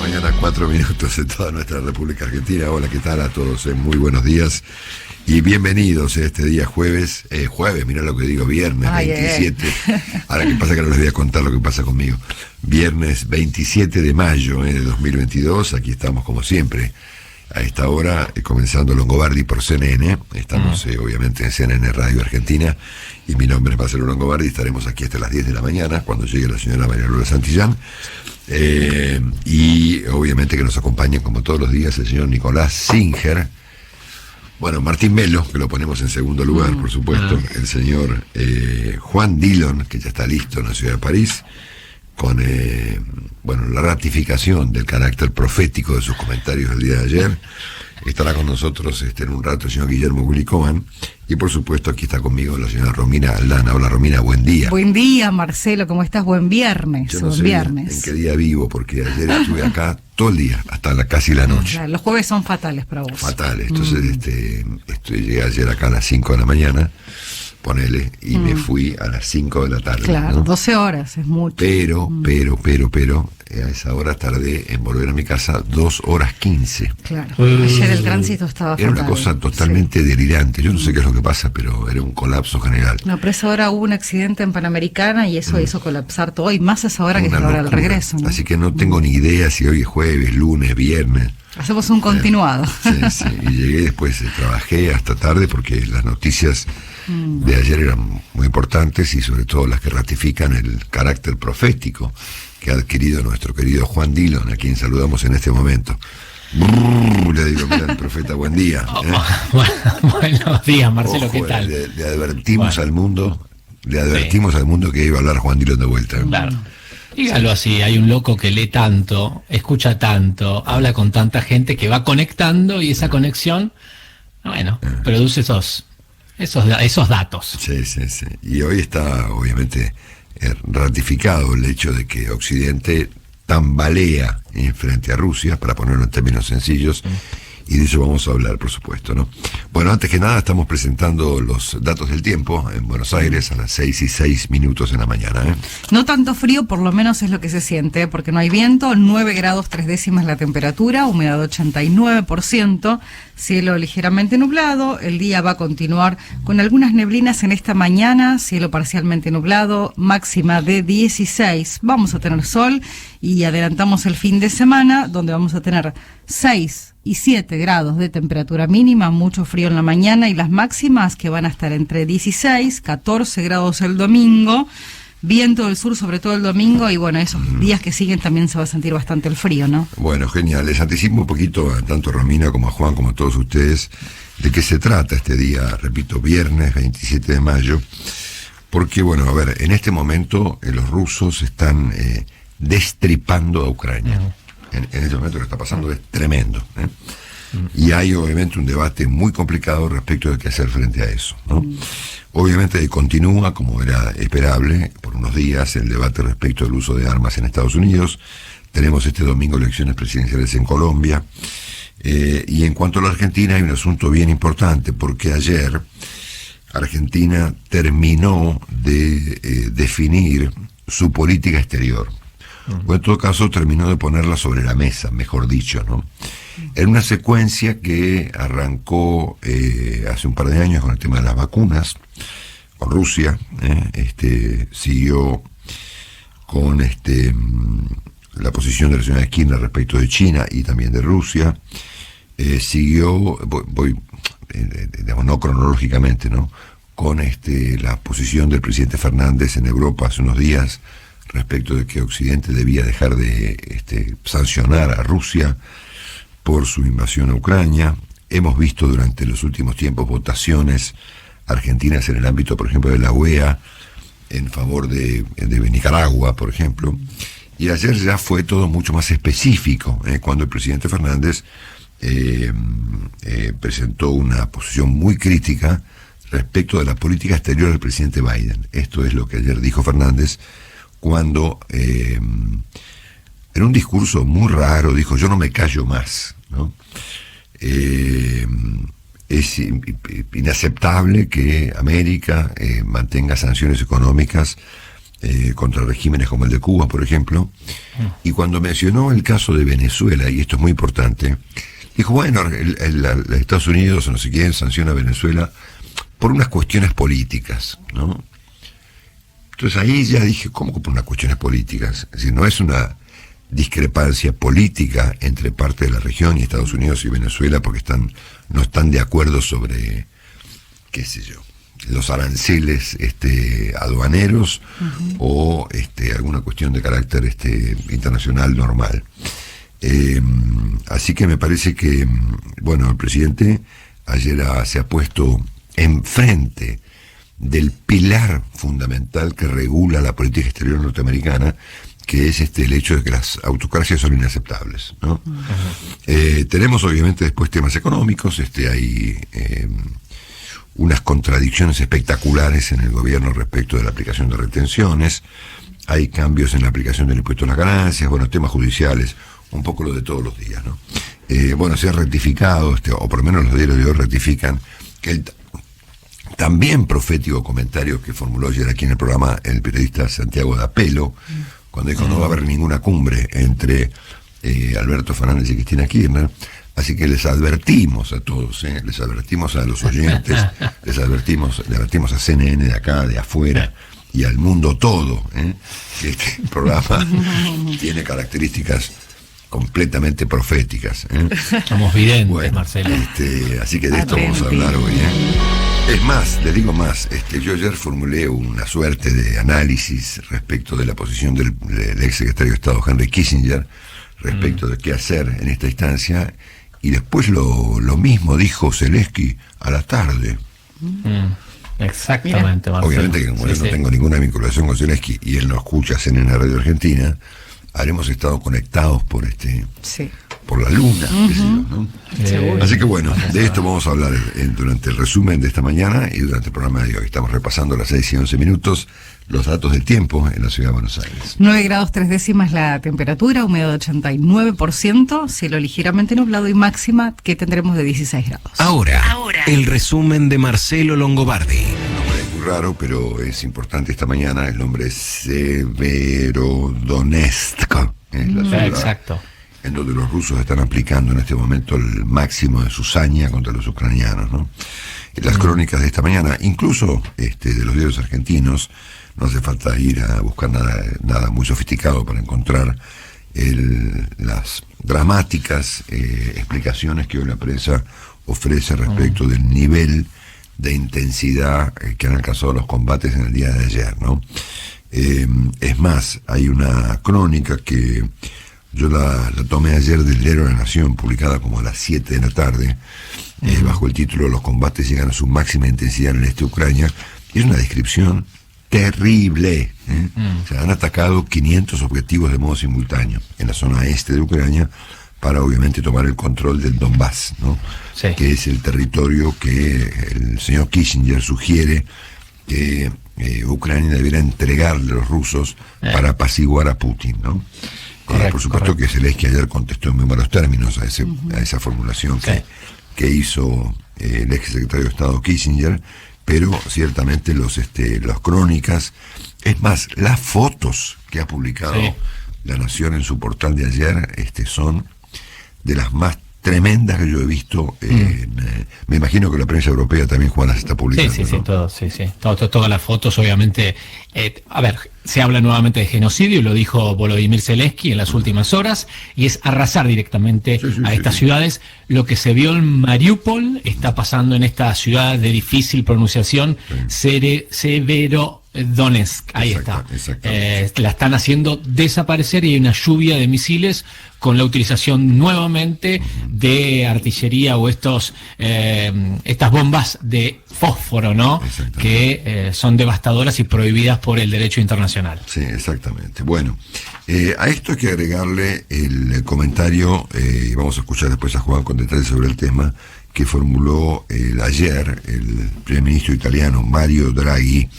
mañana, 4 minutos en toda nuestra República Argentina. Hola, ¿qué tal a todos? Muy buenos días y bienvenidos a este día jueves, mirá lo que digo, viernes 27. Ahora, ¿qué pasa? Que no les voy a contar lo que pasa conmigo. Viernes 27 de mayo de 2022, aquí estamos como siempre, a esta hora, comenzando Longobardi por CNN. Estamos obviamente en CNN Radio Argentina y mi nombre es Marcelo Longobardi. Estaremos aquí hasta las 10 de la mañana cuando llegue la señora María Lourdes Santillán. Y obviamente que nos acompaña como todos los días el señor Nicolás Singer. Bueno, Martín Melo, que lo ponemos en segundo lugar, por supuesto. El señor Juan Dillon, que ya está listo en la ciudad de París, con la ratificación del carácter profético de sus comentarios del día de ayer. Estará con nosotros en un rato el señor Guillermo Gulicoman. Y por supuesto aquí está conmigo la señora Romina Aldana. Hola Romina, buen día. Buen día Marcelo, ¿cómo estás? Buen viernes. Yo no sé en qué día vivo, porque ayer estuve acá todo el día, hasta casi la noche. Claro, los jueves son fatales para vos. Fatales, entonces llegué ayer acá a las 5 de la mañana, ponele, y me fui a las 5 de la tarde. Claro, ¿no? 12 horas, es mucho. Pero, a esa hora tardé en volver a mi casa 2 horas 15. Claro, ayer el tránsito estaba fatal. Era una cosa totalmente delirante. Yo no sé qué es lo que pasa, pero era un colapso general. No, pero a esa hora hubo un accidente en Panamericana y eso hizo colapsar todo, y más a esa hora que es la hora del regreso, ¿no? Así que no tengo ni idea si hoy es jueves, lunes, viernes. Hacemos un continuado. Sí, y llegué después, trabajé hasta tarde porque las noticias de ayer eran muy importantes y sobre todo las que ratifican el carácter profético que ha adquirido nuestro querido Juan Dillon, a quien saludamos en este momento. Le digo, mira, el profeta, buen día. Buenos días, Marcelo. Ojo, ¿qué tal? Le advertimos al mundo, al mundo que iba a hablar Juan Dillon de vuelta. Claro. Dígalo así, hay un loco que lee tanto, escucha tanto, habla con tanta gente que va conectando y esa conexión, produce esos datos. Sí. Y hoy está, obviamente, ratificado el hecho de que Occidente tambalea frente a Rusia, para ponerlo en términos sencillos, y de eso vamos a hablar, por supuesto, ¿no? Bueno, antes que nada estamos presentando los datos del tiempo en Buenos Aires a las 6:06 en la mañana, ¿eh? No tanto frío, por lo menos es lo que se siente, porque no hay viento, 9 grados 3 décimas la temperatura, humedad 89%, cielo ligeramente nublado. El día va a continuar con algunas neblinas en esta mañana, cielo parcialmente nublado, máxima de 16. Vamos a tener sol y adelantamos el fin de semana, donde vamos a tener 6 y 7 grados de temperatura mínima, mucho frío en la mañana, y las máximas que van a estar entre 16, 14 grados el domingo, viento del sur sobre todo el domingo, y bueno, esos días que siguen también se va a sentir bastante el frío, ¿no? Bueno, genial. Les anticipo un poquito a tanto a Romina como a Juan, como a todos ustedes, de qué se trata este día, repito, viernes 27 de mayo, porque en este momento los rusos están destripando a Ucrania. En este momento lo que está pasando es tremendo, ¿eh? Y hay obviamente un debate muy complicado respecto de qué hacer frente a eso, ¿no? Obviamente continúa, como era esperable, por unos días el debate respecto al uso de armas en Estados Unidos. Tenemos este domingo elecciones presidenciales en Colombia, y en cuanto a la Argentina hay un asunto bien importante, porque ayer Argentina terminó de definir su política exterior. O en todo caso terminó de ponerla sobre la mesa, mejor dicho, ¿no? En una secuencia que arrancó hace un par de años con el tema de las vacunas, con Rusia, siguió con la posición de la señora Kirchner respecto de China y también de Rusia, siguió, no cronológicamente, ¿no?, con la posición del presidente Fernández en Europa hace unos días, respecto de que Occidente debía dejar de sancionar a Rusia por su invasión a Ucrania. Hemos visto durante los últimos tiempos votaciones argentinas en el ámbito, por ejemplo, de la UEA en favor de Nicaragua, por ejemplo. Y ayer ya fue todo mucho más específico, cuando el presidente Fernández presentó una posición muy crítica respecto de la política exterior del presidente Biden. Esto es lo que ayer dijo Fernández, cuando en un discurso muy raro dijo: yo no me callo más, ¿no? Es inaceptable que América mantenga sanciones económicas contra regímenes como el de Cuba, por ejemplo, y cuando mencionó el caso de Venezuela, y esto es muy importante, dijo, bueno, Estados Unidos o no sé quién sanciona a Venezuela por unas cuestiones políticas, ¿no? Entonces ahí ya dije, ¿cómo que por unas cuestiones políticas? Es decir, no es una discrepancia política entre parte de la región y Estados Unidos y Venezuela porque no están de acuerdo sobre, qué sé yo, los aranceles aduaneros o alguna cuestión de carácter internacional normal. Así que me parece que, bueno, el presidente ayer se ha puesto enfrente del pilar fundamental que regula la política exterior norteamericana, que es el hecho de que las autocracias son inaceptables, ¿no? Tenemos obviamente después temas económicos, hay unas contradicciones espectaculares en el gobierno respecto de la aplicación de retenciones, hay cambios en la aplicación del impuesto a las ganancias, bueno, temas judiciales, un poco lo de todos los días, ¿no? Bueno, se ha rectificado, o por lo menos los diarios de hoy rectifican, que el también profético comentario que formuló ayer aquí en el programa el periodista Santiago D'Apelo, cuando dijo no va a haber ninguna cumbre entre Alberto Fernández y Cristina Kirchner, así que les advertimos a todos, les advertimos a los oyentes, le advertimos a CNN de acá, de afuera, y al mundo todo, que este programa tiene características completamente proféticas. Somos videntes, bueno, Marcelo. Así que de esto vamos a hablar hoy. Es más, le digo más, yo ayer formulé una suerte de análisis respecto de la posición del ex secretario de Estado Henry Kissinger respecto de qué hacer en esta instancia, y después lo mismo dijo Zelensky a la tarde. Exactamente, Marcelo. Obviamente que como yo no tengo ninguna vinculación con Zelensky y él no escucha CNN Radio Argentina, habremos estado conectados por por la luna, qué sé yo, ¿no? Así que bueno, de esto vamos a hablar durante el resumen de esta mañana y durante el programa de hoy. Estamos repasando a las 6:11 los datos del tiempo en la ciudad de Buenos Aires. 9 grados 3 décimas la temperatura, humedad 89%, cielo ligeramente nublado y máxima que tendremos de 16 grados. Ahora, el resumen de Marcelo Longobardi. Es muy raro, pero es importante esta mañana. El nombre es Severodonetsk, la ciudad exacto, en donde los rusos están aplicando en este momento el máximo de su saña contra los ucranianos, ¿no? Las crónicas de esta mañana, incluso de los diarios argentinos, no hace falta ir a buscar nada muy sofisticado para encontrar las dramáticas explicaciones que hoy la prensa ofrece respecto del nivel de intensidad que han alcanzado los combates en el día de ayer, ¿no? Es más, hay una crónica que yo la tomé ayer del diario de la Nación, publicada como a las 7 de la tarde, bajo el título "Los combates llegan a su máxima intensidad en el este de Ucrania", y es una descripción terrible. O sea, han atacado 500 objetivos de modo simultáneo en la zona este de Ucrania para obviamente tomar el control del Donbass, ¿no? Sí. Que es el territorio que el señor Kissinger sugiere que Ucrania debiera entregarle a los rusos para apaciguar a Putin, ¿no? Por supuesto que Zelensky ayer contestó en muy malos términos a esa formulación que hizo el ex secretario de Estado Kissinger, pero ciertamente las crónicas, es más, las fotos que ha publicado La Nación en su portal de ayer son de las más tremendas que yo he visto. Me imagino que la prensa europea también, Juan, las está publicando. Todas las fotos, obviamente. A ver, se habla nuevamente de genocidio, lo dijo Volodymyr Zelensky en las últimas horas, y es arrasar directamente a estas ciudades. Lo que se vio en Mariupol está pasando en esta ciudad de difícil pronunciación, Severodonetsk. Ahí está. La están haciendo desaparecer y hay una lluvia de misiles con la utilización nuevamente de artillería o estas bombas de fósforo, ¿no? Que son devastadoras y prohibidas por el derecho internacional. Sí, exactamente. Bueno, a esto hay que agregarle el comentario, y vamos a escuchar después a Juan con detalles sobre el tema, que formuló ayer el primer ministro italiano Mario Draghi,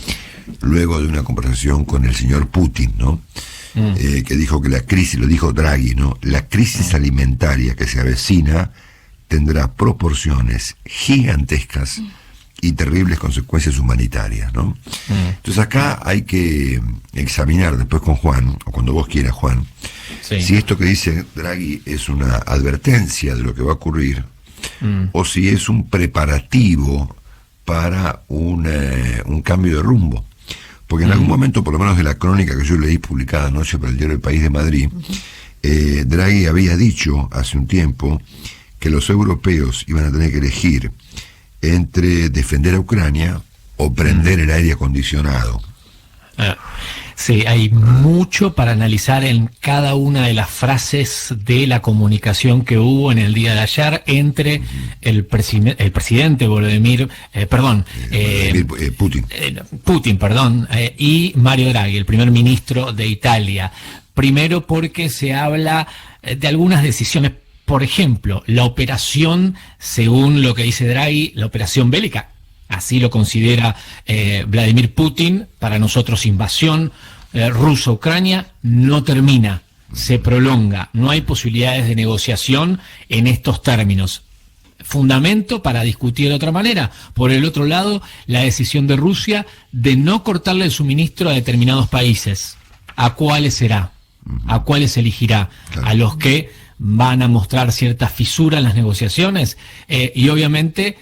luego de una conversación con el señor Putin, ¿no? Que dijo que la crisis, lo dijo Draghi, ¿no? La crisis alimentaria que se avecina tendrá proporciones gigantescas y terribles consecuencias humanitarias, ¿no? Entonces acá hay que examinar después con Juan, o cuando vos quieras, Juan, si esto que dice Draghi es una advertencia de lo que va a ocurrir, o si es un preparativo para un cambio de rumbo. Porque en algún momento, por lo menos de la crónica que yo leí publicada anoche por el diario El País de Madrid, Draghi había dicho hace un tiempo que los europeos iban a tener que elegir entre defender a Ucrania o prender el aire acondicionado. Sí, hay mucho para analizar en cada una de las frases de la comunicación que hubo en el día de ayer entre el presidente Vladimir Putin, y Mario Draghi, el primer ministro de Italia. Primero porque se habla de algunas decisiones. Por ejemplo, la operación, según lo que dice Draghi, la operación bélica, así lo considera Vladimir Putin, para nosotros invasión rusa-Ucrania, no termina, se prolonga, no hay posibilidades de negociación en estos términos. Fundamento para discutir de otra manera. Por el otro lado, la decisión de Rusia de no cortarle el suministro a determinados países. ¿A cuáles será? ¿A cuáles elegirá? ¿A los que van a mostrar cierta fisura en las negociaciones? Y obviamente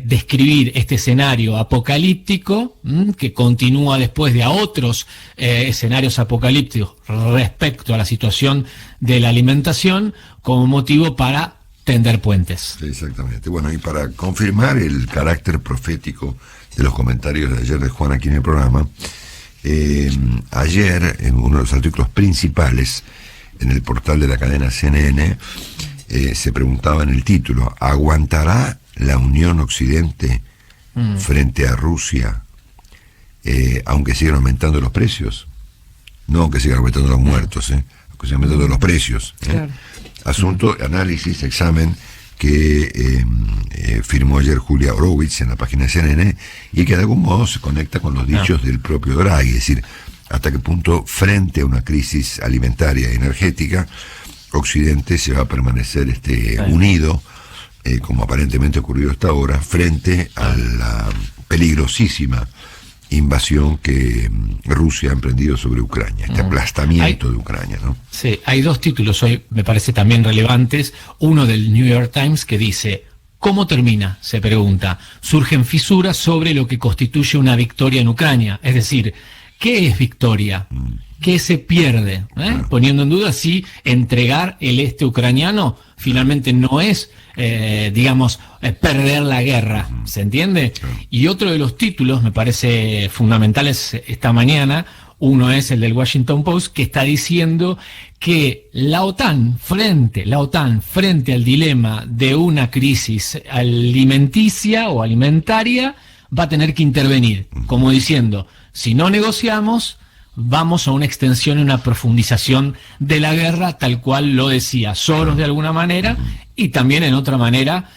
describir este escenario apocalíptico que continúa después de a otros escenarios apocalípticos respecto a la situación de la alimentación como motivo para tender puentes. Sí, exactamente. Bueno, y para confirmar el carácter profético de los comentarios de ayer de Juan aquí en el programa, ayer en uno de los artículos principales en el portal de la cadena CNN se preguntaba en el título: ¿aguantará la Unión Occidente frente a Rusia aunque sigan aumentando los precios? No aunque sigan aumentando los muertos, aunque sigan aumentando los precios. Claro. Asunto, análisis, examen que firmó ayer Julia Horowitz en la página de CNN y que de algún modo se conecta con los dichos del propio Draghi, es decir, hasta qué punto frente a una crisis alimentaria y energética Occidente se va a permanecer unido, como aparentemente ocurrió hasta ahora, frente a la peligrosísima invasión que Rusia ha emprendido sobre Ucrania, aplastamiento de Ucrania, ¿no? Sí, hay dos títulos hoy, me parece también relevantes. Uno del New York Times que dice: ¿cómo termina?, se pregunta. Surgen fisuras sobre lo que constituye una victoria en Ucrania. Es decir, ¿qué es victoria? ¿Qué se pierde? Claro. Poniendo en duda si entregar el este ucraniano finalmente no es, perder la guerra. ¿Se entiende? Claro. Y otro de los títulos, me parece fundamentales esta mañana, uno es el del Washington Post, que está diciendo que la OTAN frente al dilema de una crisis alimenticia o alimentaria va a tener que intervenir, como diciendo: si no negociamos, vamos a una extensión y una profundización de la guerra, tal cual lo decía Soros de alguna manera, y también en otra manera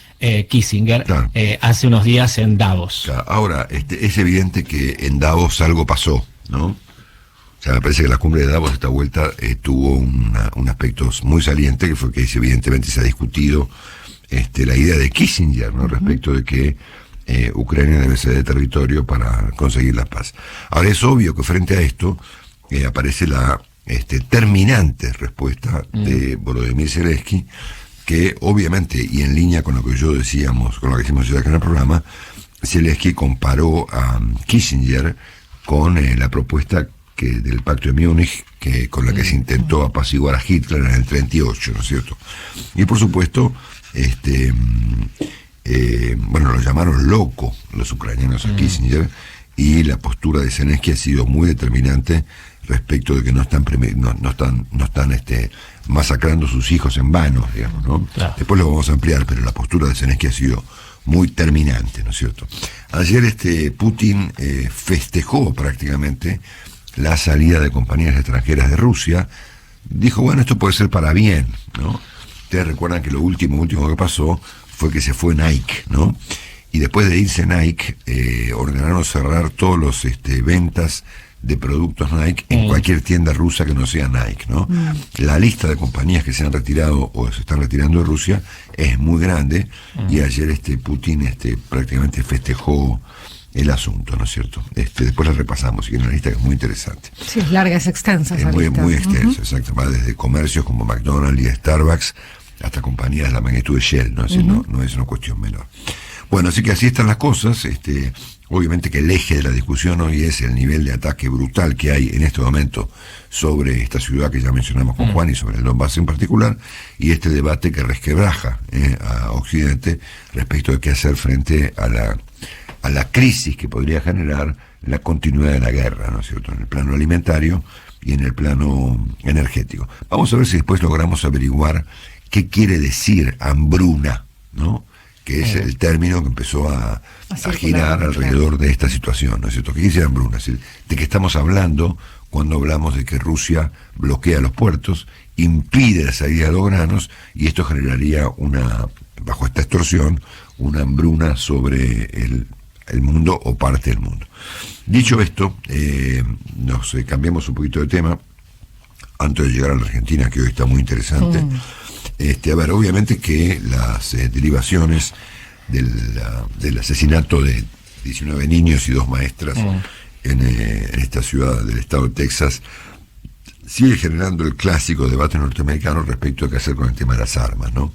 Kissinger, claro, hace unos días en Davos. Claro. Ahora, es evidente que en Davos algo pasó, ¿no? O sea, me parece que la cumbre de Davos esta vuelta tuvo un aspecto muy saliente, que fue que evidentemente se ha discutido la idea de Kissinger, ¿no? Respecto de que Ucrania debe ser de territorio para conseguir la paz. Ahora, es obvio que frente a esto aparece la terminante respuesta de Volodymyr Zelensky, que obviamente, y en línea con lo que decíamos ya acá en el programa, Zelensky comparó a Kissinger con la propuesta del Pacto de Múnich, con la que se intentó apaciguar a Hitler en el 38, ¿no es cierto? Y por supuesto, lo llamaron loco los ucranianos a Kissinger, y la postura de Zelensky ha sido muy determinante respecto de que no están masacrando sus hijos en vano, digamos, ¿no? Claro. Después lo vamos a ampliar, pero la postura de Zelensky ha sido muy terminante, ¿no es cierto? Ayer Putin festejó prácticamente la salida de compañías extranjeras de Rusia. Dijo, bueno, esto puede ser para bien, ¿no? Ustedes recuerdan que lo último que pasó fue que se fue Nike, ¿no? Y después de irse Nike, ordenaron cerrar todos los ventas de productos Nike en cualquier tienda rusa que no sea Nike, ¿no? La lista de compañías que se han retirado o se están retirando de Rusia es muy grande, y ayer Putin prácticamente festejó el asunto, ¿no es cierto? Después la repasamos, y es una lista que es muy interesante. Sí, es larga, es extensa esa muy, lista. muy extensa, exacto. Va desde comercios como McDonald's y Starbucks hasta compañías de la magnitud de Shell, ¿no? Así, no es una cuestión menor. Bueno, así que así están las cosas. Obviamente que el eje de la discusión hoy es el nivel de ataque brutal que hay en este momento sobre esta ciudad que ya mencionamos con Juan, y sobre el Donbass en particular, y este debate que resquebraja a Occidente respecto de qué hacer frente a la crisis que podría generar la continuidad de la guerra, ¿no es cierto?, en el plano alimentario y en el plano energético. Vamos a ver si después logramos averiguar qué quiere decir hambruna, ¿no?, que es el término que empezó a girar alrededor de esta situación, ¿no es cierto? ¿Qué dice hambruna? Es decir, ¿de qué estamos hablando cuando hablamos de que Rusia bloquea los puertos, impide la salida de los granos, y esto generaría bajo esta extorsión, una hambruna sobre el mundo o parte del mundo? Dicho esto, nos cambiamos un poquito de tema antes de llegar a la Argentina, que hoy está muy interesante. A ver, obviamente que las derivaciones del asesinato de 19 niños y 2 maestras en esta ciudad del estado de Texas sigue generando el clásico debate norteamericano respecto a qué hacer con el tema de las armas, ¿no?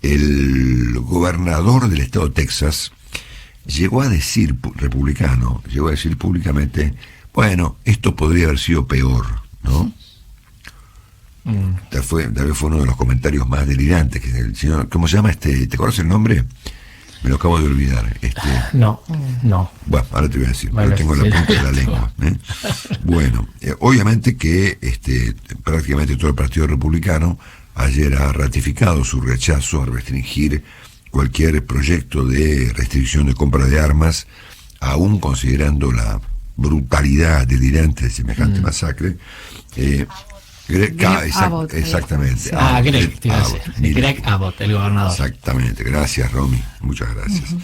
El gobernador del estado de Texas llegó a decir, republicano, llegó a decir públicamente, bueno, esto podría haber sido peor, ¿no? Tal vez fue uno de los comentarios más delirantes que el señor, ¿cómo se llama ¿te acuerdas el nombre? Me lo acabo de olvidar. No. Bueno, ahora te voy a decir, lo tengo en la punta de la lengua. Bueno, obviamente que prácticamente todo el Partido Republicano ayer ha ratificado su rechazo a restringir cualquier proyecto de restricción de compra de armas, aún considerando la brutalidad delirante de semejante masacre. Abbott, exactamente. Greg Abbott, el gobernador. Exactamente, gracias Romy, muchas gracias.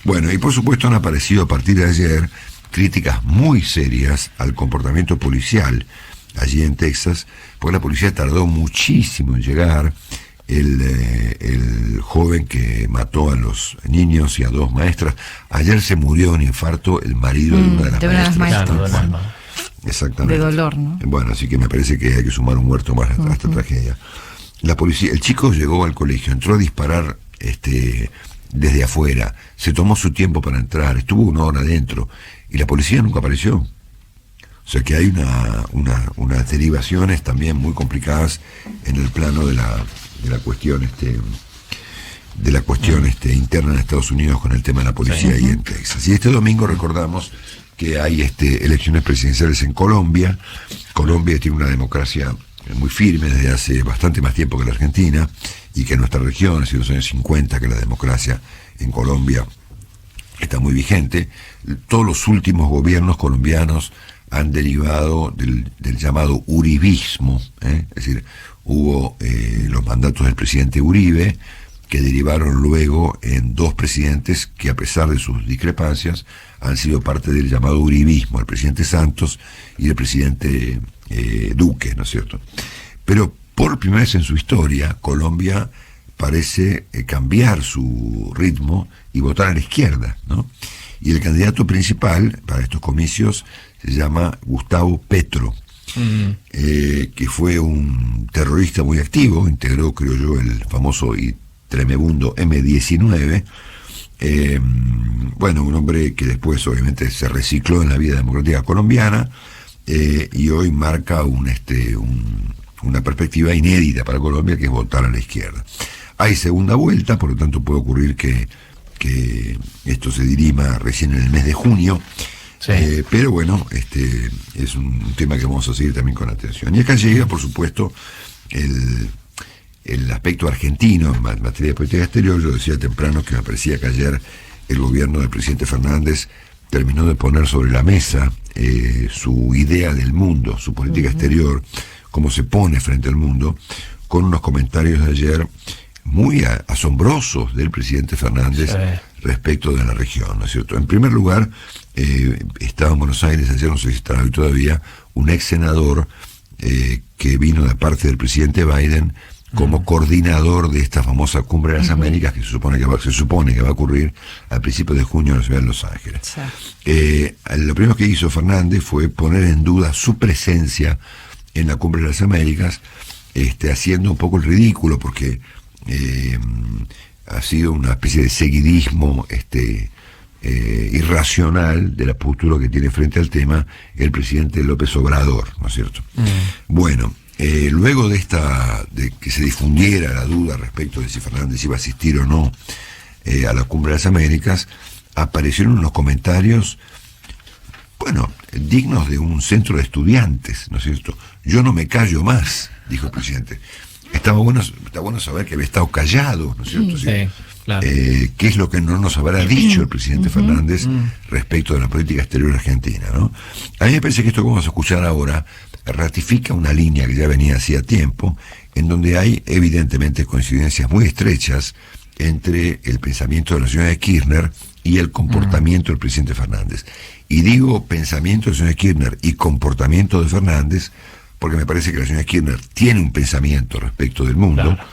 Bueno, y por supuesto han aparecido a partir de ayer críticas muy serias al comportamiento policial allí en Texas, porque la policía tardó muchísimo en llegar. El joven que mató a los niños y a 2 maestras, ayer se murió de un infarto el marido de una de las maestras. Exactamente. De dolor, ¿no? Bueno, así que me parece que hay que sumar un muerto más a esta tragedia. La policía, el chico llegó al colegio, entró a disparar desde afuera, se tomó su tiempo para entrar, estuvo 1 hora adentro, y la policía nunca apareció. O sea que hay unas derivaciones también muy complicadas en el plano de la cuestión interna en Estados Unidos con el tema de la policía ahí en Texas. Y este domingo recordamos que hay elecciones presidenciales en Colombia. Colombia tiene una democracia muy firme desde hace bastante más tiempo que la Argentina, y que en nuestra región, hace los años 50, que la democracia en Colombia está muy vigente. Todos los últimos gobiernos colombianos han derivado del llamado uribismo, es decir, hubo los mandatos del presidente Uribe, que derivaron luego en 2 presidentes que, a pesar de sus discrepancias, han sido parte del llamado uribismo, el presidente Santos y el presidente Duque, ¿no es cierto? Pero por primera vez en su historia, Colombia parece cambiar su ritmo y votar a la izquierda, ¿no? Y el candidato principal para estos comicios se llama Gustavo Petro, que fue un terrorista muy activo, integró, creo yo, el famoso y tremebundo M-19, un hombre que después obviamente se recicló en la vida democrática colombiana, y hoy marca una perspectiva inédita para Colombia, que es votar a la izquierda. Hay segunda vuelta, por lo tanto puede ocurrir que esto se dirima recién en el mes de junio, pero bueno, es un tema que vamos a seguir también con atención. Y acá llega, por supuesto, el aspecto argentino en materia de política exterior. Yo decía temprano que me parecía que ayer el gobierno del presidente Fernández terminó de poner sobre la mesa su idea del mundo, su política exterior, cómo se pone frente al mundo, con unos comentarios de ayer muy asombrosos del presidente Fernández respecto de la región, ¿no es cierto? En primer lugar, estaba en Buenos Aires ayer, no sé si está hoy todavía, un ex senador que vino de parte del presidente Biden como coordinador de esta famosa Cumbre de las Américas que se supone que va a ocurrir al principio de junio en la ciudad de Los Ángeles. Sí. Lo primero que hizo Fernández fue poner en duda su presencia en la Cumbre de las Américas, haciendo un poco el ridículo, porque ha sido una especie de seguidismo irracional de la postura que tiene frente al tema el presidente López Obrador, ¿no es cierto? Bueno, luego de que se difundiera la duda respecto de si Fernández iba a asistir o no a la Cumbre de las Américas, aparecieron unos comentarios, bueno, dignos de un centro de estudiantes, ¿no es cierto? Yo no me callo más, dijo el presidente. Está bueno saber que había estado callado, ¿no es cierto? Sí, claro. ¿Qué es lo que no nos habrá dicho el presidente Fernández respecto de la política exterior argentina, ¿no? A mí me parece que esto que vamos a escuchar ahora ratifica una línea que ya venía hacía tiempo, en donde hay evidentemente coincidencias muy estrechas entre el pensamiento de la señora Kirchner y el comportamiento del presidente Fernández. Y digo pensamiento de la señora Kirchner y comportamiento de Fernández porque me parece que la señora Kirchner tiene un pensamiento respecto del mundo, claro,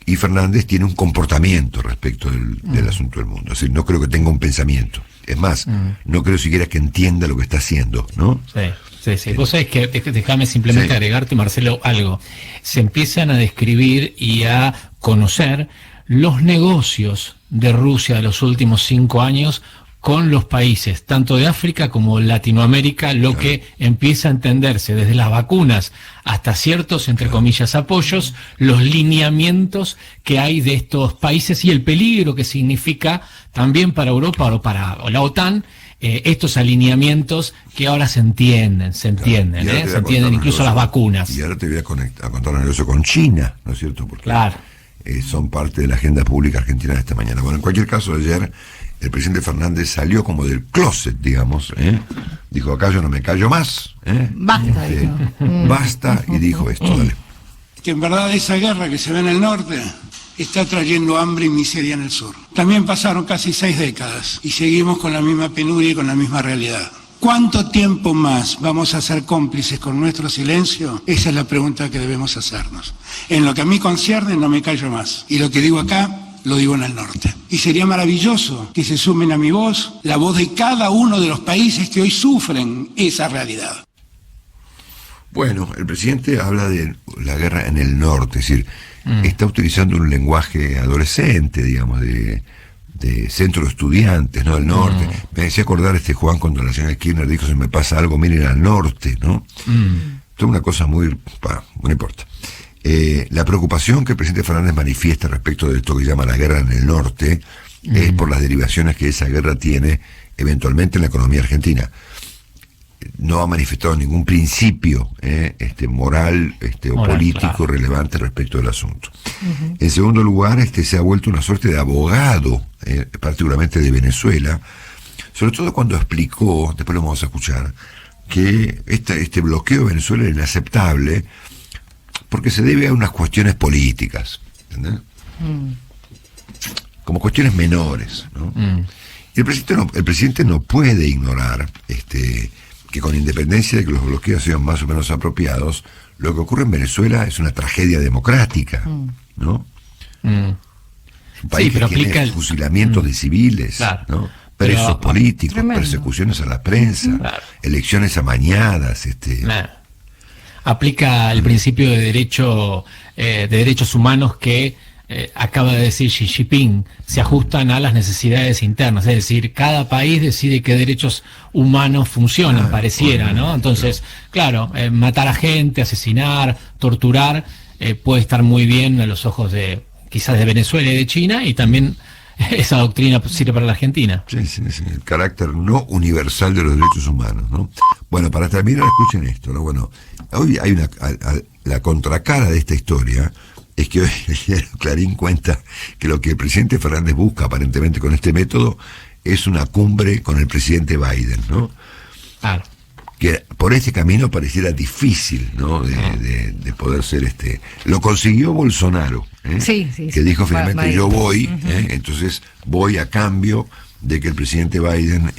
y Fernández tiene un comportamiento respecto del asunto del mundo. Es decir, no creo que tenga un pensamiento. Es más, no creo siquiera que entienda lo que está haciendo, ¿no? Sí. Vos sabés que, déjame simplemente agregarte, Marcelo, algo. Se empiezan a describir y a conocer los negocios de Rusia de los últimos 5 años con los países, tanto de África como Latinoamérica, lo que empieza a entenderse desde las vacunas hasta ciertos, entre comillas, apoyos, los lineamientos que hay de estos países y el peligro que significa también para Europa o para la OTAN, estos alineamientos que ahora se entienden, se entienden incluso las vacunas. Y ahora te voy a contar un negocio con China, ¿no es cierto? Porque son parte de la agenda pública argentina de esta mañana. Bueno, en cualquier caso, ayer el presidente Fernández salió como del closet, digamos, dijo, acá yo no me callo más, basta, basta, y dijo esto, dale. Que en verdad esa guerra que se ve en el norte está trayendo hambre y miseria en el sur. También pasaron casi 6 décadas y seguimos con la misma penuria y con la misma realidad. ¿Cuánto tiempo más vamos a ser cómplices con nuestro silencio? Esa es la pregunta que debemos hacernos. En lo que a mí concierne, no me callo más. Y lo que digo acá, lo digo en el norte. Y sería maravilloso que se sumen a mi voz la voz de cada uno de los países que hoy sufren esa realidad. Bueno, el presidente habla de la guerra en el norte, es decir, está utilizando un lenguaje adolescente, digamos, de centro de estudiantes, ¿no? Del norte. Me decía acordar Juan cuando la señora Kirchner dijo, si me pasa algo, miren al norte, ¿no? Esto es una cosa muy... no importa. La preocupación que el presidente Fernández manifiesta respecto de esto que llama la guerra en el norte es por las derivaciones que esa guerra tiene eventualmente en la economía argentina. No ha manifestado ningún principio moral o político relevante respecto del asunto. En segundo lugar, se ha vuelto una suerte de abogado, particularmente de Venezuela, sobre todo cuando explicó, después lo vamos a escuchar, que este bloqueo de Venezuela era inaceptable porque se debe a unas cuestiones políticas, ¿entendés? Como cuestiones menores, ¿no? Y el presidente no puede ignorar que con independencia de que los bloqueos sean más o menos apropiados, lo que ocurre en Venezuela es una tragedia democrática, ¿no? Un país que tiene fusilamientos de civiles, ¿no? Presos políticos, tremendo. Persecuciones a la prensa, elecciones amañadas, aplica el principio de derechos humanos que acaba de decir Xi Jinping, se ajustan a las necesidades internas, es decir, cada país decide qué derechos humanos funcionan, pareciera, ¿no? Entonces, claro, matar a gente, asesinar, torturar, puede estar muy bien a los ojos de quizás de Venezuela y de China, y también esa doctrina sirve para la Argentina. Sí, el carácter no universal de los derechos humanos, ¿no? Bueno, para terminar, escuchen esto, ¿no? Bueno, hoy hay la contracara de esta historia es que hoy Clarín cuenta que lo que el presidente Fernández busca aparentemente con este método es una cumbre con el presidente Biden, ¿no? Claro. que por este camino pareciera difícil, ¿no? De poder ser lo consiguió Bolsonaro, sí, que dijo finalmente yo voy, uh-huh. Entonces voy a cambio de que el presidente Biden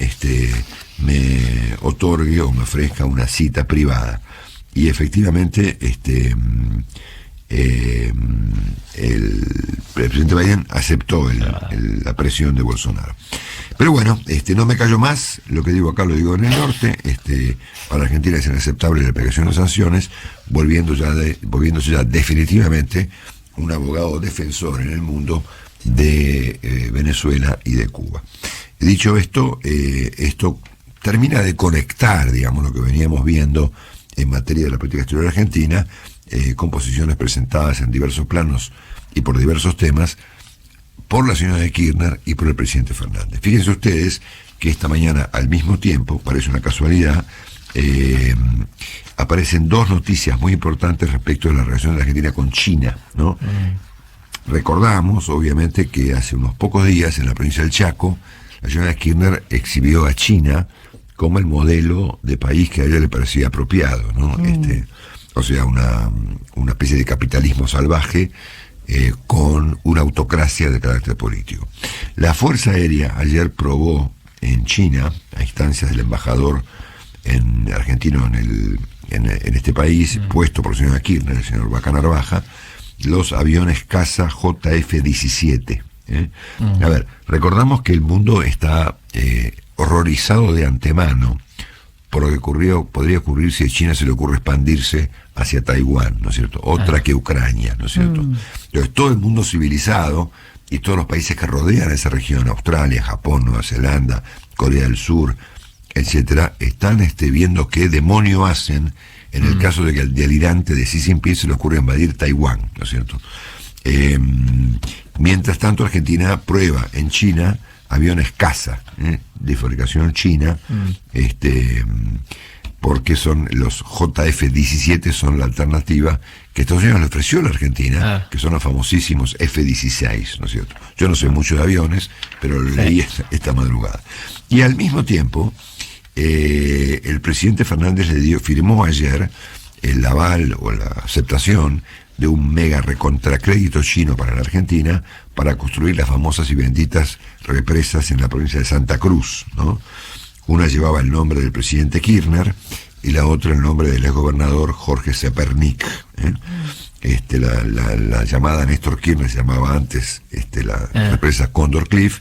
me otorgue o me ofrezca una cita privada. Y efectivamente el presidente Biden aceptó la presión de Bolsonaro. Pero bueno, no me callo más, lo que digo acá lo digo en el norte. Para Argentina es inaceptable la aplicación de sanciones, volviéndose ya definitivamente un abogado defensor en el mundo de Venezuela y de Cuba. Dicho esto, esto termina de conectar, digamos, lo que veníamos viendo en materia de la política exterior argentina, con posiciones presentadas en diversos planos y por diversos temas, por la señora de Kirchner y por el presidente Fernández. Fíjense ustedes que esta mañana, al mismo tiempo, parece una casualidad, aparecen dos noticias muy importantes respecto de la relación de la Argentina con China, ¿no? Recordamos, obviamente, que hace unos pocos días en la provincia del Chaco, la señora Kirchner exhibió a China como el modelo de país que a ella le parecía apropiado, ¿no? O sea, una especie de capitalismo salvaje con una autocracia de carácter político. La Fuerza Aérea ayer probó en China, a instancias del embajador argentino en este país, puesto por la señora Kirchner, el señor Vaca Narvaja, los aviones caza JF-17. A ver, recordamos que el mundo está horrorizado de antemano por lo que podría ocurrir si a China se le ocurre expandirse hacia Taiwán, ¿no es cierto? Otra que Ucrania, ¿no es cierto? Entonces todo el mundo civilizado y todos los países que rodean esa región, Australia, Japón, Nueva Zelanda, Corea del Sur, etcétera, están viendo qué demonio hacen en el caso de que al delirante de Xi Jinping se le ocurre invadir Taiwán, ¿no es cierto? Mientras tanto, Argentina prueba en China aviones caza, de fabricación china, porque son los JF-17, son la alternativa que Estados Unidos le ofreció a la Argentina, que son los famosísimos F-16, ¿no es cierto? Yo no sé mucho de aviones, pero lo leí esta madrugada. Y al mismo tiempo, el presidente Fernández firmó ayer el aval o la aceptación de un mega recontracrédito chino para la Argentina para construir las famosas y benditas represas en la provincia de Santa Cruz, ¿no? Una llevaba el nombre del presidente Kirchner y la otra el nombre del exgobernador Jorge Zepernik. La llamada Néstor Kirchner se llamaba antes la represa Condor Cliff,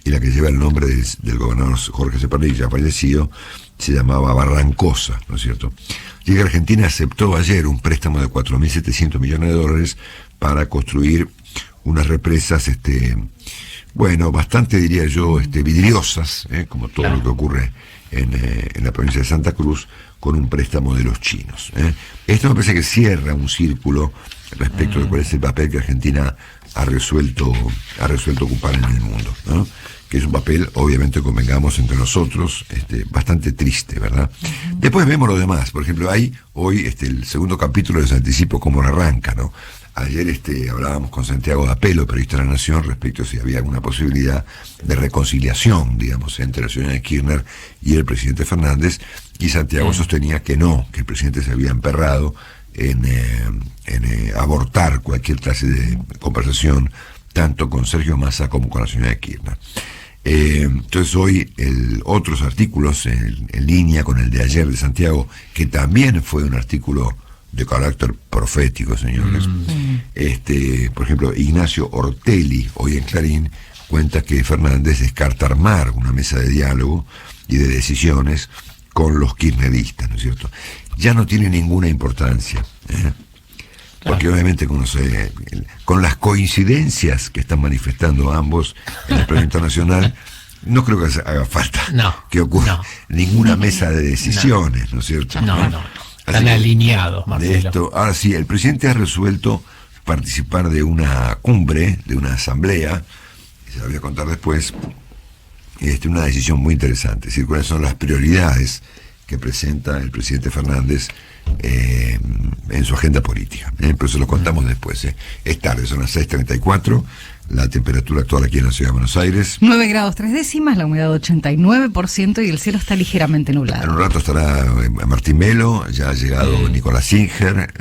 y la que lleva el nombre del gobernador Jorge Zepernik, ya fallecido, se llamaba Barrancosa, ¿no es cierto? Y que Argentina aceptó ayer un préstamo de $4.700 millones para construir unas represas, bastante, diría yo, vidriosas, como todo lo que ocurre en la provincia de Santa Cruz, con un préstamo de los chinos. Esto me parece que cierra un círculo respecto de cuál es el papel que Argentina ha resuelto ocupar en el mundo, ¿no? Que es un papel, obviamente, convengamos entre nosotros, bastante triste, ¿verdad? Después vemos lo demás. Por ejemplo, hay hoy el segundo capítulo, les anticipo cómo arranca, ¿no? Ayer hablábamos con Santiago D'Apelo, periodista de La Nación, respecto a si había alguna posibilidad de reconciliación, digamos, entre la señora Kirchner y el presidente Fernández, y Santiago sostenía que no, que el presidente se había emperrado en abortar cualquier clase de conversación, tanto con Sergio Massa como con la señora Kirchner. Entonces hoy otros artículos en línea con el de ayer de Santiago, que también fue un artículo de carácter profético, señores. Por ejemplo, Ignacio Ortelli, hoy en Clarín, cuenta que Fernández descarta armar una mesa de diálogo y de decisiones con los kirchneristas, ¿no es cierto? Ya no tiene ninguna importancia, porque obviamente con las coincidencias que están manifestando ambos en el plano internacional, no creo que haga falta que ocurra ninguna mesa de decisiones, ¿no es cierto? Están alineados, Marcelo. Ahora sí, el presidente ha resuelto participar de una cumbre, de una asamblea, se la voy a contar después, una decisión muy interesante, es decir, cuáles son las prioridades que presenta el presidente Fernández en su agenda política. Pero se lo contamos después. Es tarde, son las 6:34. La temperatura actual aquí en la ciudad de Buenos Aires. 9 grados 3 décimas, la humedad 89% y el cielo está ligeramente En nublado. un rato estará Martín Melo, ya ha llegado Nicolás Singer,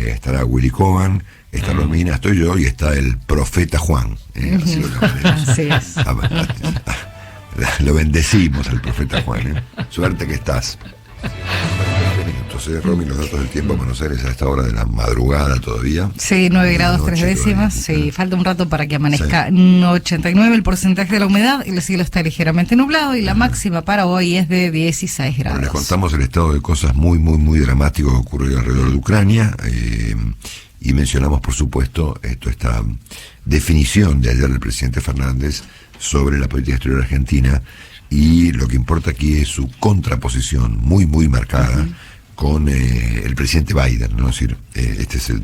estará Willy Coban, está Romina, estoy yo y está el profeta Juan. Así lo llamaremos. Así es. Lo bendecimos al profeta Juan. Suerte que estás. Entonces, Romy, los datos del tiempo en Buenos Aires a esta hora de la madrugada todavía. Sí, 9 grados 3 décimas. Sí, falta un rato para que amanezca. 89 el porcentaje de la humedad, el cielo está ligeramente nublado y la máxima para hoy es de 16 grados. Bueno, les contamos el estado de cosas muy, muy, muy dramático que ocurrió alrededor de Ucrania y mencionamos, por supuesto, esta definición de ayer del presidente Fernández sobre la política exterior argentina, y lo que importa aquí es su contraposición muy, muy marcada con el presidente Biden, ¿no? Es decir,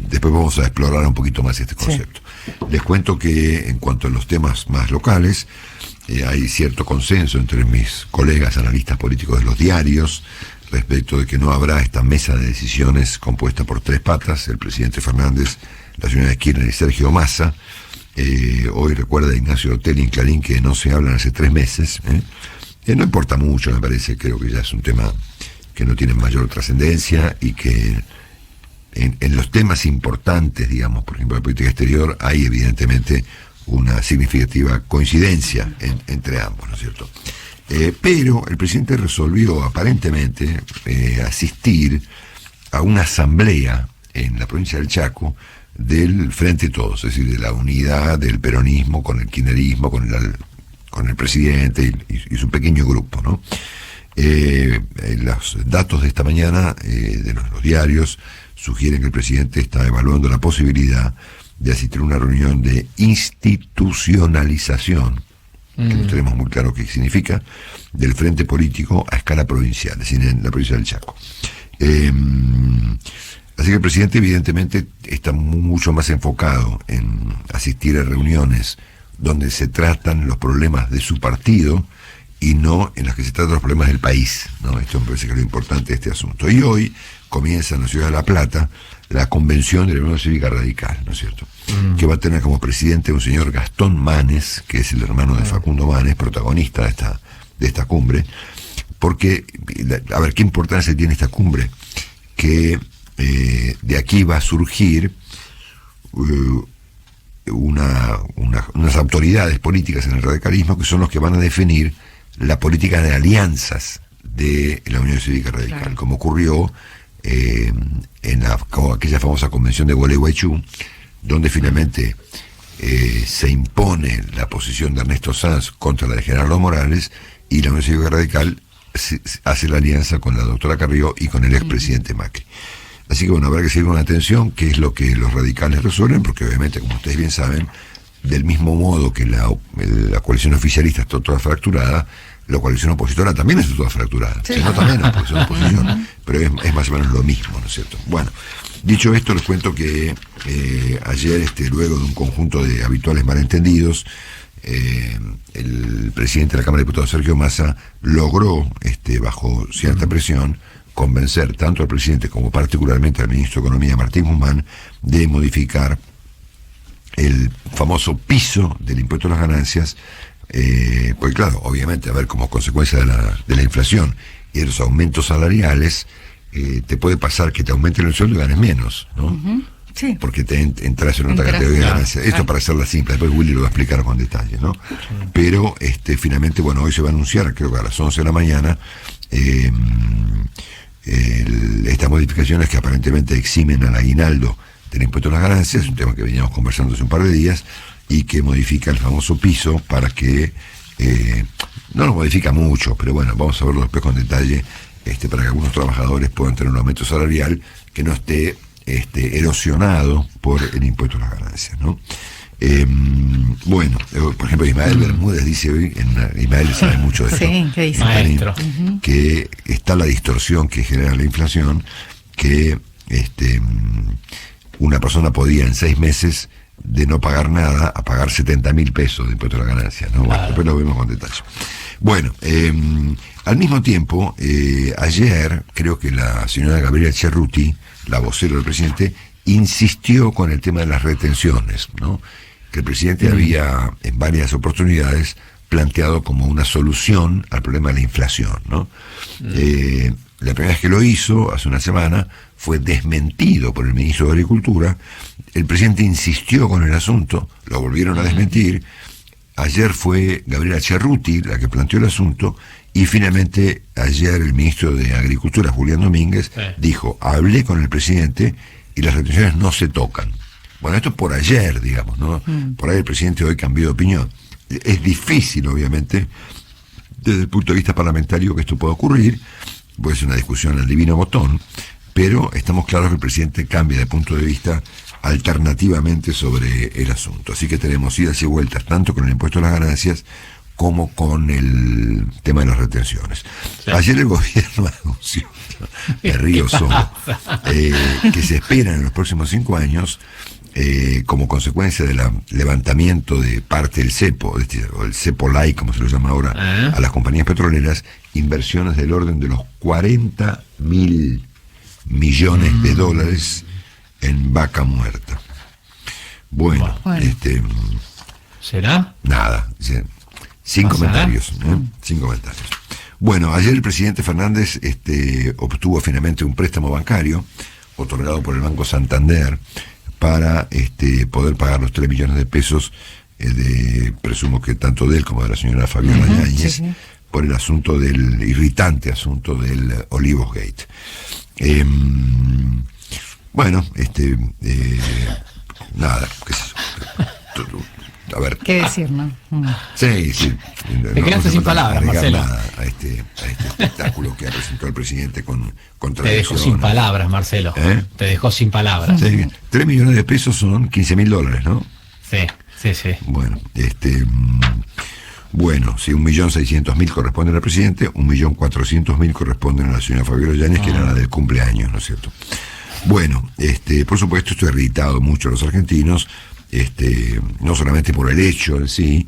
después vamos a explorar un poquito más este concepto. Sí. Les cuento que en cuanto a los temas más locales, hay cierto consenso entre mis colegas analistas políticos de los diarios respecto de que no habrá esta mesa de decisiones compuesta por tres patas: el presidente Fernández, la señora Kirchner y Sergio Massa. Hoy recuerda Ignacio Ortelli en Clarín que no se hablan hace 3 meses. No importa mucho, me parece, creo que ya es un tema que no tiene mayor trascendencia y que en los temas importantes, digamos, por ejemplo, la política exterior, hay evidentemente una significativa coincidencia entre ambos, ¿no es cierto? Pero el presidente resolvió aparentemente asistir a una asamblea en la provincia del Chaco del Frente Todos, es decir, de la unidad del peronismo con el kirchnerismo, con el presidente y su pequeño grupo, ¿no? Los datos de esta mañana de los diarios sugieren que el presidente está evaluando la posibilidad de asistir a una reunión de institucionalización, que no tenemos muy claro qué significa, del frente político a escala provincial, es decir, en la provincia del Chaco. Así que el presidente evidentemente está mucho más enfocado en asistir a reuniones donde se tratan los problemas de su partido y no en las que se tratan los problemas del país, ¿no? Esto me parece que es lo importante de este asunto. Y hoy comienza en la ciudad de La Plata la convención de la Unión Cívica Radical, ¿no es cierto? Que va a tener como presidente un señor Gastón Manes, que es el hermano de Facundo Manes, protagonista de esta cumbre. Porque, a ver, ¿qué importancia tiene esta cumbre? Que de aquí va a surgir unas autoridades políticas en el radicalismo que son los que van a definir la política de alianzas de la Unión Cívica Radical, claro, como ocurrió en aquella famosa convención de Gualeguaychú, donde finalmente se impone la posición de Ernesto Sanz contra la de Gerardo Morales, y la Unión Cívica Radical hace la alianza con la doctora Carrió y con el expresidente Macri. Así que bueno, habrá que seguir con atención qué es lo que los radicales resuelven, porque obviamente, como ustedes bien saben, del mismo modo que la coalición oficialista está toda fracturada, la coalición opositora también está toda fracturada. Sí. Se nota menos porque son oposición, pero es más o menos lo mismo, ¿no es cierto? Bueno, dicho esto, les cuento que ayer, luego de un conjunto de habituales malentendidos, el presidente de la Cámara de Diputados, Sergio Massa, logró, bajo cierta presión, convencer tanto al presidente como particularmente al ministro de Economía, Martín Guzmán, de modificar el famoso piso del impuesto a las ganancias, pues claro, obviamente, a ver, como consecuencia de la inflación y de los aumentos salariales, te puede pasar que te aumenten el sueldo y ganes menos, ¿no? Sí. Porque te entras en otra categoría de ganancias. Esto para hacerla simple, después Willy lo va a explicar con detalle, ¿no? Sí. Pero finalmente, bueno, hoy se va a anunciar, creo que a las 11 de la mañana, estas modificaciones que aparentemente eximen al aguinaldo del impuesto a las ganancias, un tema que veníamos conversando hace un par de días, y que modifica el famoso piso para que, no lo modifica mucho, pero bueno, vamos a verlo después con detalle, para que algunos trabajadores puedan tener un aumento salarial que no esté erosionado por el impuesto a las ganancias, ¿no? Bueno, por ejemplo, Ismael Bermúdez dice hoy, Ismael sabe mucho de esto, sí, ¿qué dice? Maestro. Que está la distorsión que genera la inflación, que una persona podía en 6 meses de no pagar nada a pagar 70.000 pesos de impuesto a la ganancia, ¿no? Bueno, después lo vemos con detalle. Bueno, al mismo tiempo, ayer creo que la señora Gabriela Cerruti, la vocera del presidente, insistió con el tema de las retenciones, ¿no? Que el presidente había en varias oportunidades planteado como una solución al problema de la inflación, ¿no? La primera vez que lo hizo, hace una semana, fue desmentido por el ministro de Agricultura. El presidente insistió con el asunto, lo volvieron a desmentir. Ayer fue Gabriela Cerruti la que planteó el asunto, y finalmente ayer el ministro de Agricultura, Julián Domínguez, dijo: hablé con el presidente y las retenciones no se tocan. Bueno, esto por ayer, digamos, ¿no? Por ahí el presidente hoy cambió de opinión. Es difícil, obviamente, desde el punto de vista parlamentario, que esto pueda ocurrir. Puede ser una discusión al divino botón, pero estamos claros que el presidente cambia de punto de vista alternativamente sobre el asunto. Así que tenemos idas y vueltas tanto con el impuesto a las ganancias como con el tema de las retenciones. Sí. Ayer el gobierno anunció, me río solo, que se esperan en los próximos 5 años, como consecuencia del levantamiento de parte del cepo, o el cepo-like, como se lo llama ahora, a las compañías petroleras, inversiones del orden de los 40.000 millones de dólares en vaca muerta. Bueno, ¿será? Nada, sin comentarios, sin comentarios. Bueno, ayer el presidente Fernández obtuvo finalmente un préstamo bancario otorgado por el Banco Santander para poder pagar los 3 millones de pesos presumo que tanto de él como de la señora Fabiola Yáñez, por el asunto del irritante asunto del Olivos Gate. Bueno, nada, qué sé yo. A ver. ¿Qué decir, no? Sí. Te quedaste sin palabras, Marcelo. A este espectáculo que ha presentado el presidente con Te dejó sin palabras, Marcelo. Te dejó sin palabras. Sí, 3 millones de pesos son 15.000 dólares, ¿no? Sí. Bueno, bueno, si 1.600.000 corresponden al presidente, 1.400.000 corresponden a la señora Fabiola Yáñez, que era la del cumpleaños, ¿no es cierto? Bueno, por supuesto, esto ha irritado mucho a los argentinos, no solamente por el hecho en sí,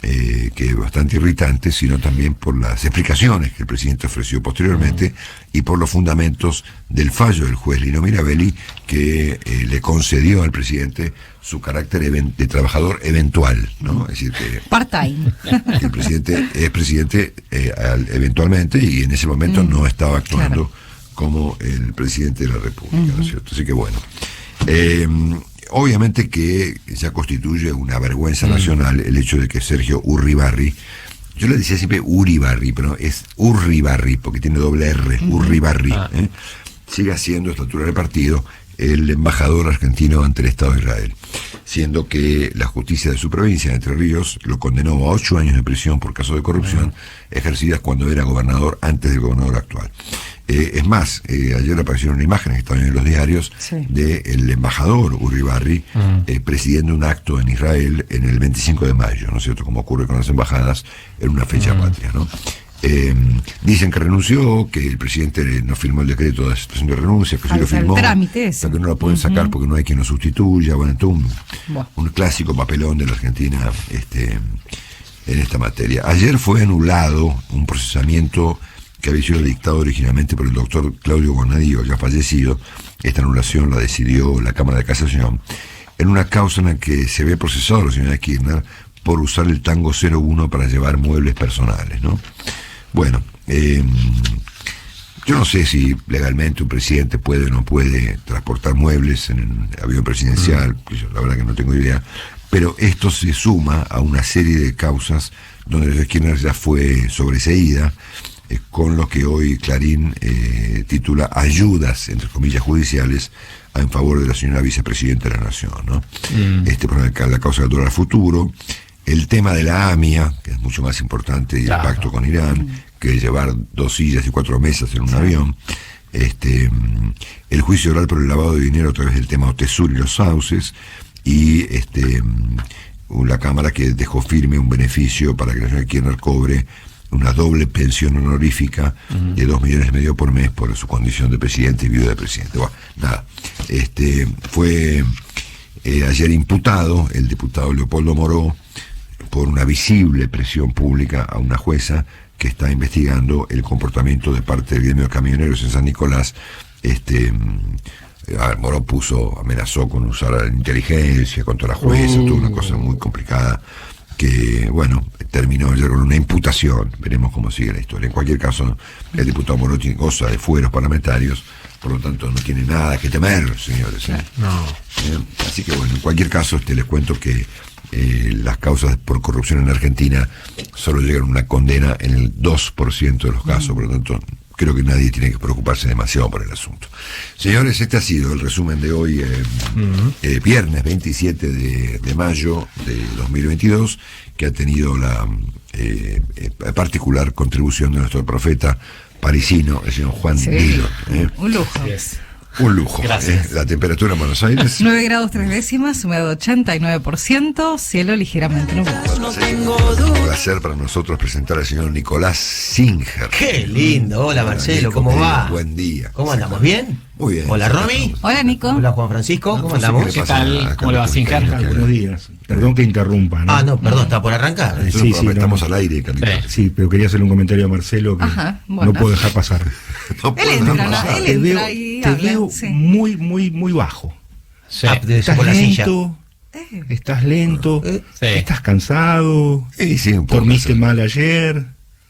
que es bastante irritante, sino también por las explicaciones que el presidente ofreció posteriormente y por los fundamentos del fallo del juez Lino Mirabelli, que le concedió al presidente su carácter de trabajador eventual, ¿no? Es decir, que part-time. Que el presidente es presidente eventualmente, y en ese momento no estaba actuando como el presidente de la República, ¿no es cierto? Así que bueno, obviamente que ya constituye una vergüenza nacional el hecho de que Sergio Urribarri, yo le decía siempre Uribarri, pero es Urribarri porque tiene doble R, Urribarri, siga siendo a esta altura del partido el embajador argentino ante el Estado de Israel, siendo que la justicia de su provincia, de Entre Ríos, lo condenó a 8 años de prisión por casos de corrupción ejercidas cuando era gobernador, antes del gobernador actual. Es más, ayer aparecieron imágenes que estaban en los diarios del embajador Urribarri presidiendo un acto en Israel en el 25 de mayo, ¿no es cierto?, como ocurre con las embajadas en una fecha patria, ¿no? Dicen que renunció, que el presidente no firmó el decreto de situación de renuncia, que sí lo firmó, pero que no lo pueden sacar porque no hay quien lo sustituya. Bueno, entonces un clásico papelón de la Argentina en esta materia. Ayer fue anulado un procesamiento que había sido dictado originalmente por el doctor Claudio Bonadío, ya fallecido. Esta anulación la decidió la Cámara de Casación en una causa en la que se había procesado a la señora Kirchner por usar el Tango 01 para llevar muebles personales, ¿no? Bueno, yo no sé si legalmente un presidente puede o no puede transportar muebles en el avión presidencial, la verdad que no tengo idea, pero esto se suma a una serie de causas donde la señora Kirchner ya fue sobreseída, con lo que hoy Clarín titula ayudas, entre comillas, judiciales en favor de la señora vicepresidenta de la Nación, ¿no? Por la causa del dólar futuro, el tema de la AMIA, que es mucho más importante, y el pacto con Irán, que llevar 2 sillas y 4 mesas en un avión, el juicio oral por el lavado de dinero a través del tema Otesur y los sauces, y la Cámara que dejó firme un beneficio para que la señora Kirchner cobre una doble pensión honorífica de 2,5 millones por mes por su condición de presidente y viuda de presidente. Bueno, nada, fue ayer imputado, el diputado Leopoldo Moró, por una visible presión pública a una jueza que está investigando el comportamiento de parte del gremio de camioneros en San Nicolás. Moró amenazó con usar la inteligencia contra la jueza, toda una cosa muy complicada que, bueno, terminó ayer con una imputación. Veremos cómo sigue la historia. En cualquier caso, el diputado Moró goza de fueros parlamentarios, por lo tanto no tiene nada que temer, señores. Así que, bueno, en cualquier caso, les cuento que las causas por corrupción en Argentina solo llegan a una condena en el 2% de los casos, por lo tanto creo que nadie tiene que preocuparse demasiado por el asunto. Señores, este ha sido el resumen de hoy, viernes 27 de mayo de 2022, que ha tenido la particular contribución de nuestro profeta parisino, el señor Juan Dillon. Un lujo. Un lujo. La temperatura en Buenos Aires. 9 grados 3 décimas, humedad 89%, cielo ligeramente nublado. Un placer para nosotros presentar al señor Nicolás Singer. Qué lindo. Hola Marcelo, Nico, ¿cómo va? Buen día. ¿Cómo andamos? ¿Bien? Muy bien. Hola Romy. Hola Nico. Hola Juan Francisco, ¿cómo No sé andamos? qué le ¿Qué pasa tal? a ¿Cómo le va, Carlitos Singer? Peña, que- Buenos días. Perdón que interrumpa, ¿no? No, perdón, está por arrancar. Nosotros Sí, estamos no. al aire, Carlitos. Sí, pero quería hacerle un comentario a Marcelo que Ajá, bueno. no puedo dejar pasar. No Él entra, podemos ¿no? pasar. Él Te entra veo, y te habla, veo sí. muy, muy, muy bajo. Sí. Estás Por la silla. lento, estás lento, Sí. estás cansado, Sí, un poco. dormiste mal ayer.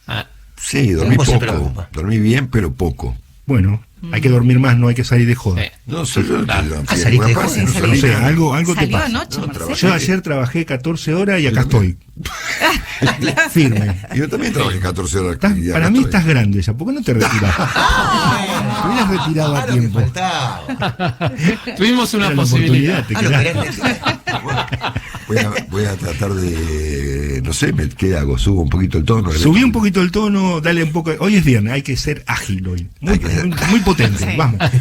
Ah, Sí, dormí ¿Cómo se poco. preocupa? Dormí bien, pero poco. Bueno, hay que dormir más, no hay que salir de joda. sí. No sé, yo saliste de joda. Sí, No salí. sé, algo te Salió pasa. anoche, No, Marcelo. Yo ayer trabajé 14 horas y acá estoy. Firme. Yo también trabajé 14 horas. y acá Para mí estoy. estás grande ya. ¿Por qué no te retiras? Te hubieras retirado a Ah, lo que tiempo. faltaba. Tuvimos una Era la posibilidad. oportunidad, te Ah, lo quedaste. querés. Voy a tratar de, no sé, ¿qué hago? Subo un poquito el tono. Subí un poquito el tono, dale un poco. Hoy es viernes, hay que ser ágil hoy. Muy, muy potente. Sí.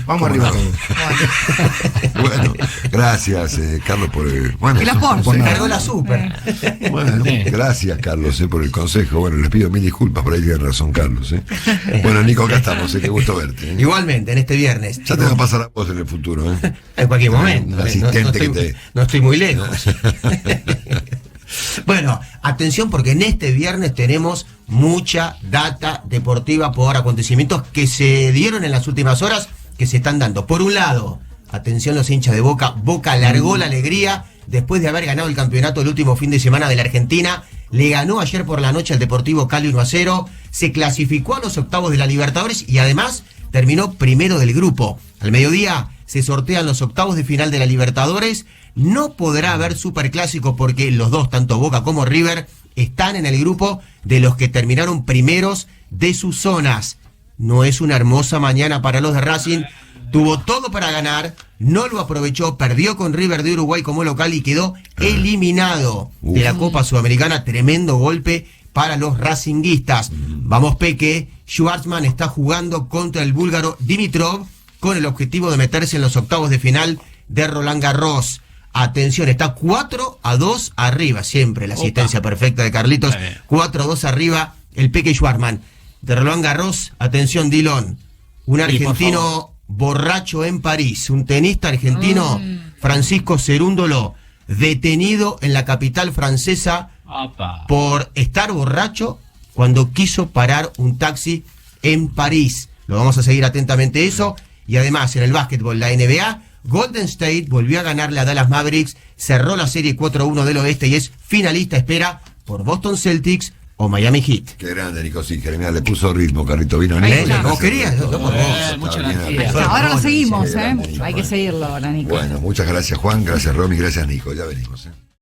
Vamos arriba no? todos. Bueno, gracias, Carlos, por el... Bueno, El aporte. por Se nada. cargó la super. Bueno, Sí. gracias, Carlos, por el consejo. Bueno, les pido mil disculpas, por ahí tienen razón, Carlos. Bueno, Nico, acá estamos, qué gusto verte. Igualmente, en este viernes. Ya te va a pasar a vos en el futuro, ¿eh? En cualquier momento. El asistente que te... No estoy muy lejos. Bueno, atención porque en este viernes tenemos mucha data deportiva por acontecimientos que se dieron en las últimas horas, que se están dando. Por un lado, atención los hinchas de Boca, Boca largó la alegría después de haber ganado el campeonato el último fin de semana de la Argentina. Le ganó ayer por la noche al Deportivo Cali 1-0, se clasificó a los octavos de la Libertadores y además terminó primero del grupo. Al mediodía se sortean los octavos de final de la Libertadores. No podrá haber superclásico porque los dos, tanto Boca como River, están en el grupo de los que terminaron primeros de sus zonas. No es una hermosa mañana para los de Racing. Tuvo todo para ganar, no lo aprovechó, perdió con River de Uruguay como local y quedó eliminado de la Copa Sudamericana. Tremendo golpe para los racinguistas. Vamos, Peque. Schwartzman está jugando contra el búlgaro Dimitrov con el objetivo de meterse en los octavos de final de Roland Garros. Atención, está 4-2 arriba, siempre la asistencia perfecta de Carlitos. Está bien. 4-2 arriba el Peque Schwartzman. De Roland Garros, atención, Dillon. Un Sí, por argentino favor. borracho en París, un tenista argentino, Francisco Cerúndolo, detenido en la capital francesa Apa. por estar borracho cuando quiso parar un taxi en París. Lo vamos a seguir atentamente eso. Y además, en el básquetbol, la NBA, Golden State volvió a ganarle a Dallas Mavericks, cerró la serie 4-1 del oeste y es finalista, espera, por Boston Celtics o Miami Heat. Qué grande, Nico Singer. Mira, le puso ritmo, Carlito. Vino Ahí Nico. está. ¿Vos querías? Yo por vos. Mucha Está bien, energía. Nico. Ahora lo seguimos, Sí, grande, Nico. Hay que seguirlo ahora, Nico. Bueno, muchas gracias, Juan. Gracias, Romy. Gracias, Nico. Ya venimos,